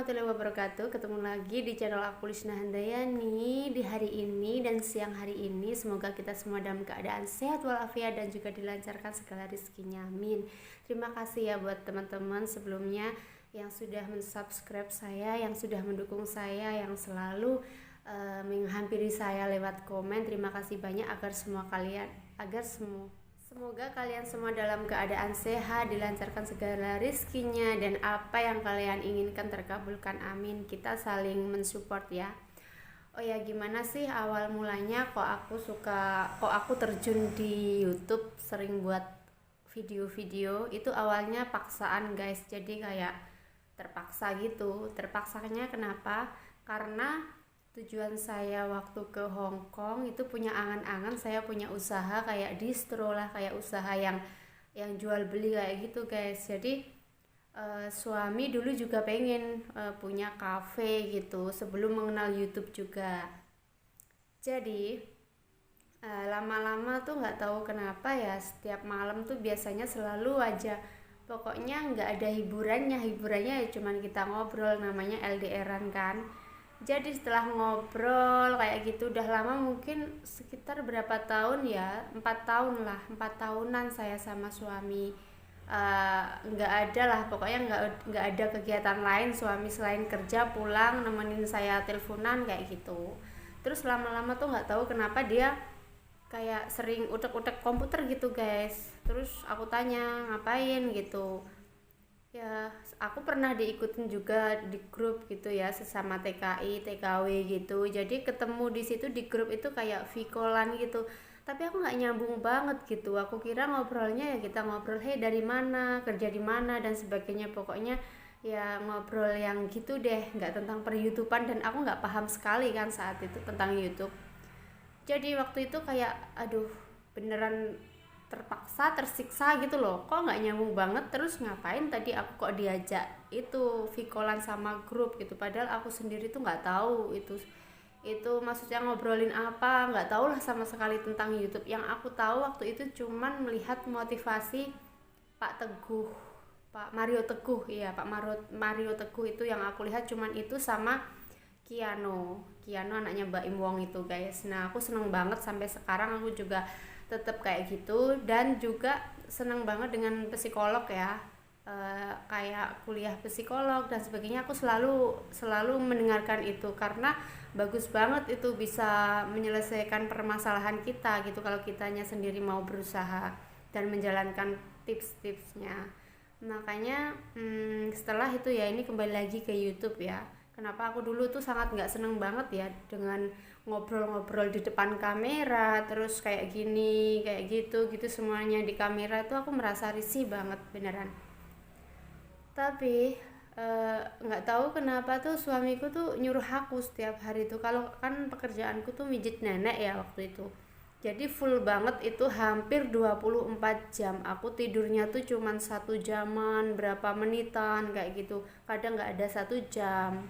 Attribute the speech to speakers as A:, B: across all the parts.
A: warahmatullahi wabarakatuh. Ketemu lagi di channel aku Lisna Handayani di hari ini dan siang hari ini. Semoga kita semua dalam keadaan sehat walafiat dan juga dilancarkan segala rezekinya. Amin. Terima kasih ya buat teman-teman sebelumnya yang sudah mensubscribe saya, yang sudah mendukung saya, yang selalu menghampiri saya lewat komen. Terima kasih banyak Semoga kalian semua dalam keadaan sehat, dilancarkan segala rizkinya, dan apa yang kalian inginkan terkabulkan. Amin. Kita saling mensupport ya. Oh ya, gimana sih awal mulanya kok aku terjun di YouTube, sering buat video-video. Itu awalnya paksaan guys, jadi kayak terpaksa gitu. Terpaksanya kenapa? Karena tujuan saya waktu ke Hong Kong itu punya angan-angan saya punya usaha kayak distro lah, kayak usaha yang jual beli kayak gitu guys. Jadi suami dulu juga pengen punya cafe gitu sebelum mengenal YouTube juga. Jadi lama-lama tuh nggak tahu kenapa ya, setiap malam tuh biasanya selalu aja, pokoknya nggak ada hiburannya ya cuman kita ngobrol, namanya LDRan kan. Jadi setelah ngobrol kayak gitu udah lama, mungkin sekitar berapa tahun ya, 4 tahunan saya sama suami. Nggak ada lah, pokoknya nggak ada kegiatan lain suami selain kerja pulang nemenin saya teleponan kayak gitu. Terus lama-lama tuh nggak tahu kenapa dia kayak sering utek-utek komputer gitu guys. Terus aku tanya ngapain gitu. Ya, aku pernah diikutin juga di grup gitu ya, sesama TKI, TKW gitu. Jadi ketemu di situ di grup itu kayak vikolan gitu. Tapi aku nggak nyambung banget gitu. Aku kira ngobrolnya ya kita ngobrol, hey dari mana, kerja di mana dan sebagainya. Pokoknya ya ngobrol yang gitu deh, nggak tentang per-YouTubean, dan aku nggak paham sekali kan saat itu tentang YouTube. Jadi waktu itu kayak aduh, beneran tersiksa gitu loh, kok nggak nyambung banget. Terus ngapain tadi aku kok diajak itu vikolan sama grup gitu, padahal aku sendiri tuh nggak tahu itu maksudnya ngobrolin apa, nggak tahu lah sama sekali tentang YouTube. Yang aku tahu waktu itu cuman melihat motivasi Pak Teguh, Pak Mario Teguh, iya Pak Mario Teguh itu yang aku lihat, cuman itu sama Kiano anaknya Mbak Im Wong itu guys. Nah aku seneng banget, sampai sekarang aku juga tetap kayak gitu, dan juga seneng banget dengan psikolog ya, kayak kuliah psikolog dan sebagainya. Aku selalu mendengarkan itu karena bagus banget, itu bisa menyelesaikan permasalahan kita gitu kalau kitanya sendiri mau berusaha dan menjalankan tips-tipsnya. Makanya setelah itu ya, ini kembali lagi ke YouTube ya. Kenapa aku dulu tuh sangat nggak seneng banget ya dengan ngobrol-ngobrol di depan kamera, terus kayak gini, kayak gitu semuanya di kamera tuh aku merasa risih banget beneran. Tapi nggak tahu kenapa tuh suamiku tuh nyuruh aku setiap hari tuh, kalau kan pekerjaanku tuh mijit nenek ya waktu itu. Jadi full banget itu, hampir 24 jam. Aku tidurnya tuh cuman 1 jaman, berapa menitan kayak gitu. Kadang nggak ada 1 jam.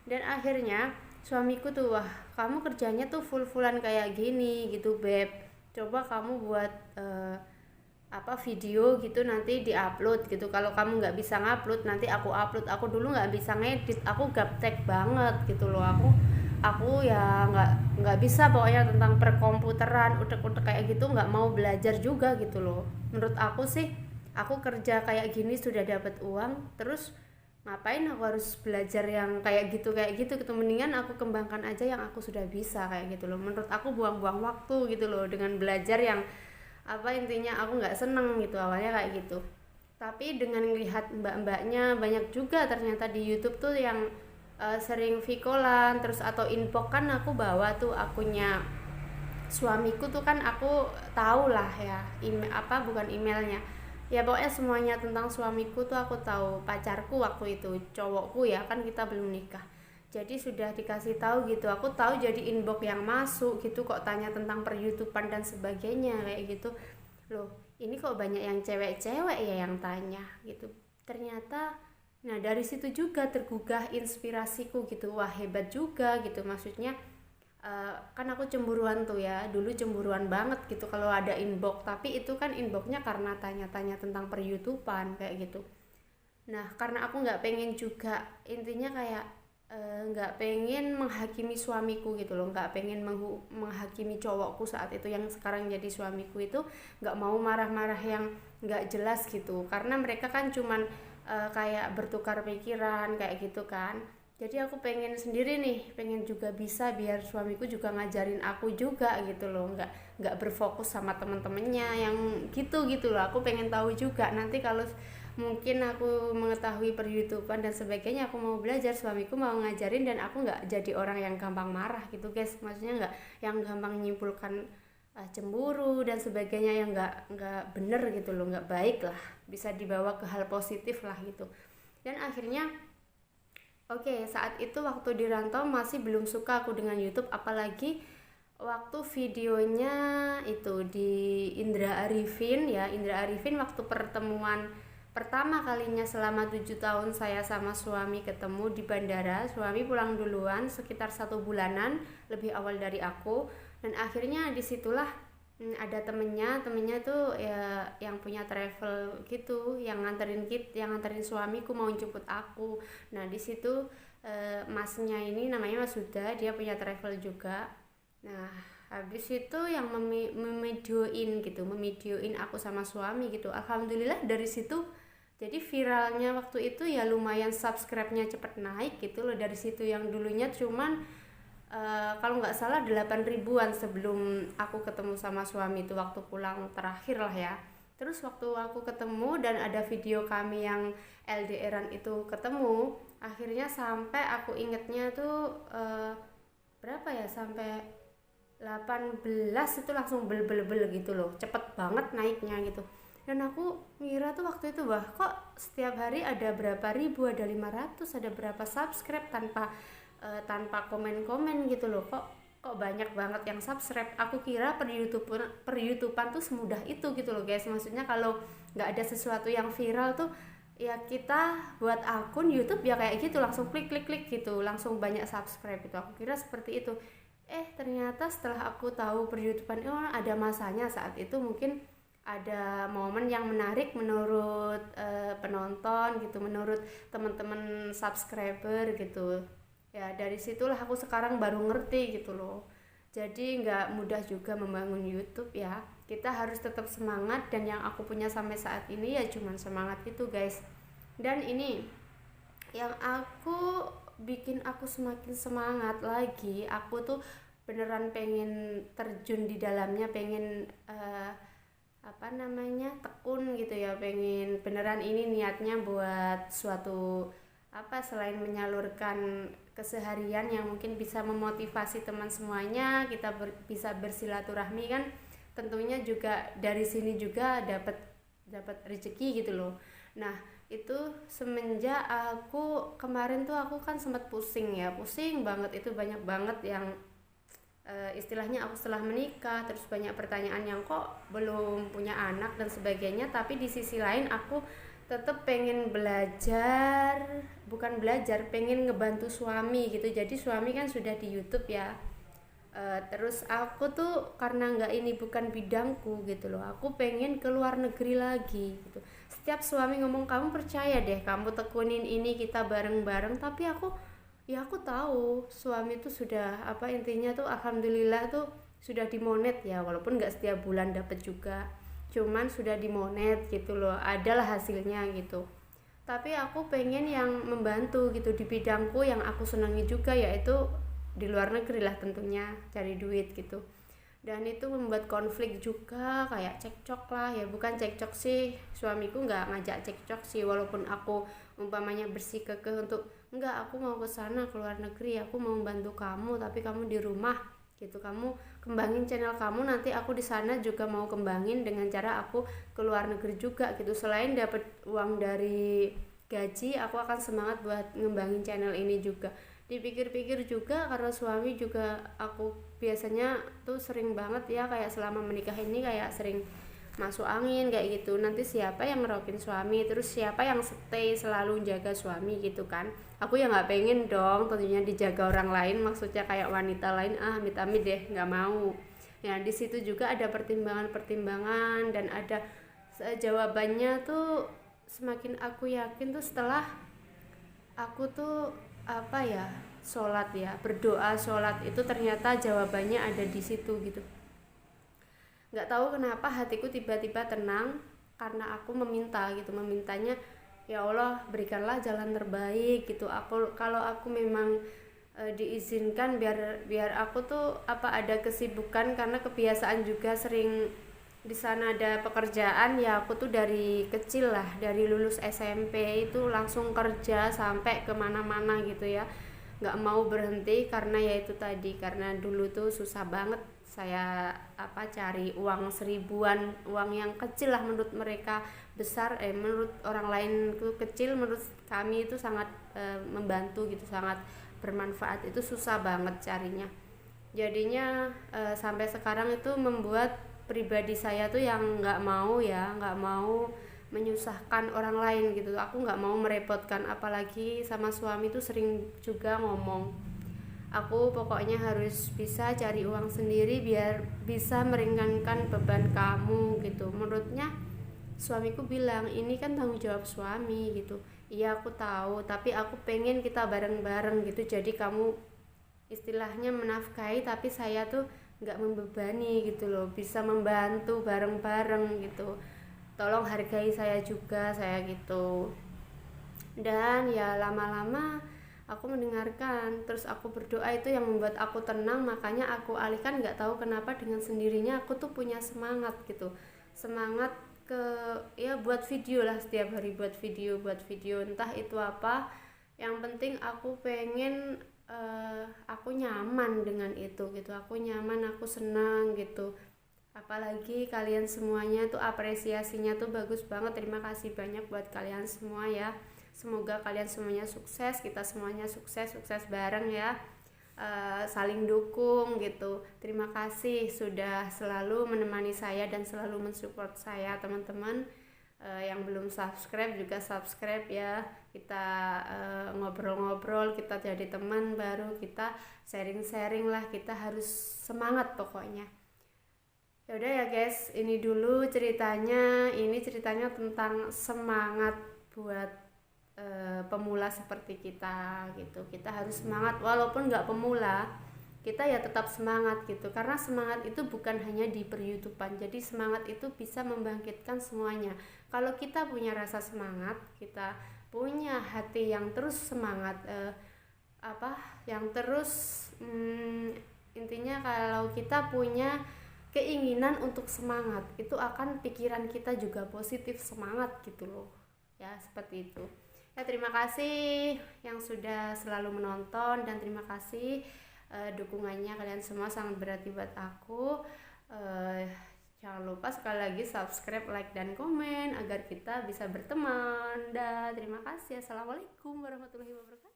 A: Dan akhirnya suamiku tuh, wah kamu kerjanya tuh full-fullan kayak gini gitu beb, coba kamu buat video gitu nanti diupload gitu. Kalau kamu nggak bisa ngupload nanti aku upload. Aku dulu nggak bisa ngedit, aku gaptek banget gitu loh. Aku ya nggak bisa pokoknya tentang perkomputeran, utek-utek kayak gitu, nggak mau belajar juga gitu loh. Menurut aku sih, aku kerja kayak gini sudah dapat uang, terus ngapain aku harus belajar yang kayak gitu gitu. Mendingan aku kembangkan aja yang aku sudah bisa kayak gitu loh. Menurut aku buang-buang waktu gitu loh dengan belajar yang intinya aku nggak seneng gitu awalnya kayak gitu. Tapi dengan melihat mbak-mbaknya banyak juga ternyata di YouTube tuh yang sering vikolan terus atau inbox, kan aku bawa tuh akunnya suamiku tuh, kan aku tahu lah ya bukan emailnya ya, pokoknya semuanya tentang suamiku tuh aku tahu. Pacarku waktu itu, cowokku ya, kan kita belum nikah, jadi sudah dikasih tahu gitu. Aku tahu jadi inbox yang masuk gitu kok tanya tentang per-YouTubean dan sebagainya kayak gitu loh. Ini kok banyak yang cewek-cewek ya yang tanya gitu ternyata. Nah dari situ juga tergugah inspirasiku gitu, wah hebat juga gitu. Maksudnya kan aku cemburuan tuh ya, dulu cemburuan banget gitu kalau ada inbox, tapi itu kan inboxnya karena tanya-tanya tentang per-YouTubean kayak gitu. Nah, karena aku nggak pengen juga, intinya kayak nggak pengen menghakimi suamiku gitu loh, nggak pengen menghakimi cowokku saat itu yang sekarang jadi suamiku itu, nggak mau marah-marah yang nggak jelas gitu, karena mereka kan cuman kayak bertukar pikiran kayak gitu kan. Jadi aku pengen sendiri nih, pengen juga bisa biar suamiku juga ngajarin aku juga gitu loh, nggak berfokus sama temen-temennya yang gitu loh. Aku pengen tahu juga nanti kalau mungkin aku mengetahui per YouTubean dan sebagainya, aku mau belajar, suamiku mau ngajarin, dan aku nggak jadi orang yang gampang marah gitu guys, maksudnya nggak yang gampang nyimpulkan cemburu dan sebagainya, yang nggak bener gitu loh, nggak baik lah, bisa dibawa ke hal positif lah gitu. Dan akhirnya saat itu waktu di rantau masih belum suka aku dengan YouTube, apalagi waktu videonya itu di Indra Arifin ya, Indra Arifin waktu pertemuan pertama kalinya selama 7 tahun saya sama suami ketemu di bandara. Suami pulang duluan sekitar 1 bulanan lebih awal dari aku, dan akhirnya disitulah ada temennya tuh ya yang punya travel gitu, yang nganterin suamiku mau jemput aku. Nah di situ masnya ini namanya Mas Huda, dia punya travel juga. Nah habis itu yang memedioin aku sama suami gitu. Alhamdulillah dari situ jadi viralnya waktu itu ya lumayan, subscribe-nya cepet naik gitu loh. Dari situ yang dulunya cuman kalau nggak salah 8 ribuan sebelum aku ketemu sama suami itu waktu pulang terakhir lah ya. Terus waktu aku ketemu dan ada video kami yang LDRan itu ketemu, akhirnya sampai aku ingetnya tuh berapa ya, sampai 18 itu langsung bel gitu loh, cepet banget naiknya gitu. Dan aku ngira tuh waktu itu, wah kok setiap hari ada berapa ribu, ada 500, ada berapa subscribe tanpa komen-komen gitu loh, kok banyak banget yang subscribe. Aku kira per YouTubean tuh semudah itu gitu loh guys, maksudnya kalau nggak ada sesuatu yang viral tuh ya kita buat akun YouTube ya kayak gitu, langsung klik gitu, langsung banyak subscribe gitu. Aku kira seperti itu. Ternyata setelah aku tahu per YouTubean ada masanya saat itu, mungkin ada momen yang menarik menurut penonton gitu, menurut teman-teman subscriber gitu ya. Dari situlah aku sekarang baru ngerti gitu loh. Jadi nggak mudah juga membangun YouTube ya, kita harus tetap semangat, dan yang aku punya sampai saat ini ya cuman semangat itu guys. Dan ini yang bikin aku semakin semangat lagi, aku tuh beneran pengen terjun di dalamnya, pengen tekun gitu ya, pengen beneran ini niatnya buat suatu selain menyalurkan keseharian yang mungkin bisa memotivasi teman semuanya, kita bisa bersilaturahmi kan, tentunya juga dari sini juga dapat rezeki gitu loh. Nah itu semenjak aku kemarin tuh, aku kan sempat pusing banget, itu banyak banget yang istilahnya aku setelah menikah, terus banyak pertanyaan yang kok belum punya anak dan sebagainya. Tapi di sisi lain aku tetap pengen pengen ngebantu suami gitu. Jadi suami kan sudah di YouTube ya, terus aku tuh karena bukan bidangku gitu loh, aku pengen ke luar negeri lagi gitu. Setiap suami ngomong, kamu percaya deh, kamu tekunin ini, kita bareng-bareng. Tapi aku tahu suami tuh sudah intinya tuh alhamdulillah tuh sudah dimonet ya, walaupun nggak setiap bulan dapat juga, cuman sudah dimonet gitu loh, adalah hasilnya gitu. Tapi aku pengen yang membantu gitu di bidangku yang aku senangi juga, yaitu di luar negeri lah tentunya, cari duit gitu. Dan itu membuat konflik juga, kayak cekcok lah ya, bukan cekcok sih, suamiku nggak ngajak cekcok sih, walaupun aku umpamanya bersikeras untuk enggak, aku mau ke sana, ke luar negeri, aku mau membantu kamu, tapi kamu di rumah gitu, kamu kembangin channel kamu, nanti aku di sana juga mau kembangin dengan cara aku ke luar negeri juga gitu. Selain dapat uang dari gaji, aku akan semangat buat ngembangin channel ini juga. Dipikir-pikir juga, karena suami juga aku biasanya tuh sering banget ya, kayak selama menikah ini kayak sering masuk angin kayak gitu. Nanti siapa yang ngerokin suami, terus siapa yang stay selalu jaga suami gitu kan. Aku ya nggak pengen dong tentunya dijaga orang lain, maksudnya kayak wanita lain, amit-amit deh, nggak mau ya. Di situ juga ada pertimbangan dan ada jawabannya tuh semakin aku yakin tuh setelah aku tuh sholat ya, berdoa sholat itu ternyata jawabannya ada di situ gitu. Nggak tahu kenapa hatiku tiba-tiba tenang karena aku memintanya, ya Allah berikanlah jalan terbaik gitu. Kalau aku memang diizinkan, biar aku tuh ada kesibukan, karena kebiasaan juga sering di sana ada pekerjaan ya. Aku tuh dari kecil lah, dari lulus SMP itu langsung kerja sampai kemana-mana gitu ya, nggak mau berhenti, karena ya itu tadi, karena dulu tuh susah banget saya cari uang seribuan, uang yang kecil lah menurut mereka besar, menurut orang lain itu kecil, menurut kami itu sangat membantu gitu, sangat bermanfaat. Itu susah banget carinya, jadinya sampai sekarang itu membuat pribadi saya tuh yang nggak mau menyusahkan orang lain gitu. Aku nggak mau merepotkan, apalagi sama suami tuh sering juga ngomong, aku pokoknya harus bisa cari uang sendiri biar bisa meringankan beban kamu gitu. Menurutnya suamiku bilang, ini kan tanggung jawab suami gitu. Iya aku tahu, tapi aku pengen kita bareng-bareng gitu, jadi kamu istilahnya menafkahi tapi saya tuh nggak membebani gitu loh, bisa membantu bareng-bareng gitu, tolong hargai saya juga, saya gitu. Dan ya lama-lama aku mendengarkan, terus aku berdoa, itu yang membuat aku tenang. Makanya aku alihkan, nggak tahu kenapa dengan sendirinya aku tuh punya semangat gitu, semangat ke ya buat video lah, setiap hari buat video entah itu apa. Yang penting aku pengen aku nyaman dengan itu gitu, aku nyaman, aku senang gitu. Apalagi kalian semuanya tuh apresiasinya tuh bagus banget. Terima kasih banyak buat kalian semua ya. Semoga kalian semuanya sukses, kita semuanya sukses bareng ya. Saling dukung gitu. Terima kasih sudah selalu menemani saya dan selalu mensupport saya, teman-teman. Yang belum subscribe juga subscribe ya. Kita ngobrol-ngobrol, kita jadi teman baru, kita sharing-sharing lah. Kita harus semangat pokoknya. Ya udah ya guys, ini dulu ceritanya. Ini ceritanya tentang semangat buat pemula seperti kita gitu. Kita harus semangat walaupun nggak pemula, kita ya tetap semangat gitu. Karena semangat itu bukan hanya di per-YouTubean. Jadi semangat itu bisa membangkitkan semuanya. Kalau kita punya rasa semangat, kita punya hati yang terus semangat, yang terus intinya kalau kita punya keinginan untuk semangat, itu akan pikiran kita juga positif, semangat gitu loh ya, seperti itu ya. Terima kasih yang sudah selalu menonton, dan terima kasih dukungannya kalian semua, sangat berarti buat aku. Jangan lupa sekali lagi subscribe, like, dan komen agar kita bisa berteman. Dan terima kasih. Assalamualaikum warahmatullahi wabarakatuh.